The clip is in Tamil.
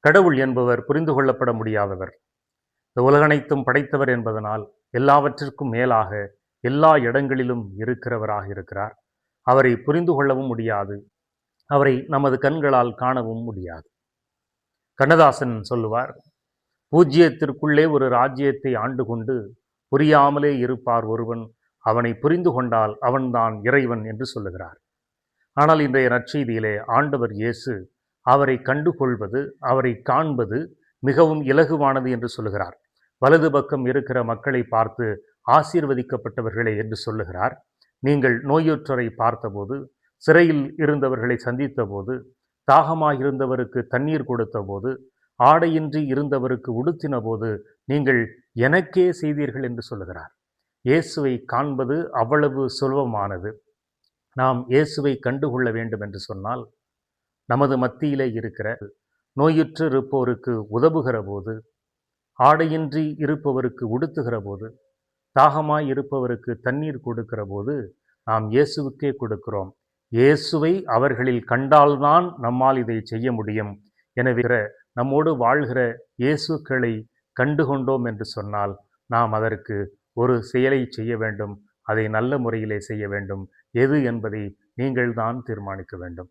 கடவுள் என்பவர் புரிந்து கொள்ளப்பட முடியாதவர். இந்த உலகனைத்தும் படைத்தவர் என்பதனால் எல்லாவற்றிற்கும் மேலாக எல்லா இடங்களிலும் இருக்கிறவராக இருக்கிறார். அவரை புரிந்து கொள்ளவும் முடியாது. அவரை நமது கண்களால் காணவும் முடியாது. கண்ணதாசன் சொல்லுவார், பூஜ்ஜியத்திற்குள்ளே ஒரு ராஜ்யத்தை ஆண்டு கொண்டு புரியாமலே இருப்பார் ஒருவன், அவனை புரிந்து கொண்டால் அவன்தான் இறைவன் என்று சொல்லுகிறார். ஆனால் இன்றைய நற்செய்தியிலே ஆண்டவர் இயேசு அவரை கண்டுகொள்வது, அவரை காண்பது மிகவும் இலகுவானது என்று சொல்லுகிறார். வலது பக்கம் இருக்கிற மக்களை பார்த்து ஆசீர்வதிக்கப்பட்டவர்களே என்று சொல்லுகிறார். நீங்கள் நோயுற்றோரை பார்த்தபோது, சிறையில் இருந்தவர்களை சந்தித்த போது, தாகமாயிருந்தவருக்கு தண்ணீர் கொடுத்த போது, ஆடையின்றி இருந்தவருக்கு உடுத்தின போது நீங்கள் எனக்கே செய்தீர்கள் என்று சொல்லுகிறார். இயேசுவை காண்பது அவ்வளவு சுலபமானது. நாம் இயேசுவை கண்டுகொள்ள வேண்டும் என்று சொன்னால், நமது மத்தியிலே இருக்கிற நோயுற்று இருப்போருக்கு உதவுகிற போது, ஆடையின்றி இருப்பவருக்கு உடுத்துகிற போது, தாகமாய் இருப்பவருக்கு தண்ணீர் கொடுக்கிற போது நாம் இயேசுவுக்கே கொடுக்கிறோம். இயேசுவை அவர்களில் கண்டால்தான் நம்மால் இதை செய்ய முடியும். எனவே நம்மோடு வாழ்கிற இயேசுக்களை கண்டுகொண்டோம் என்று சொன்னால் நாம் அதற்கு ஒரு செயலை செய்ய வேண்டும். அதை நல்ல முறையிலே செய்ய வேண்டும். எது என்பதை நீங்கள்தான் தீர்மானிக்க வேண்டும்.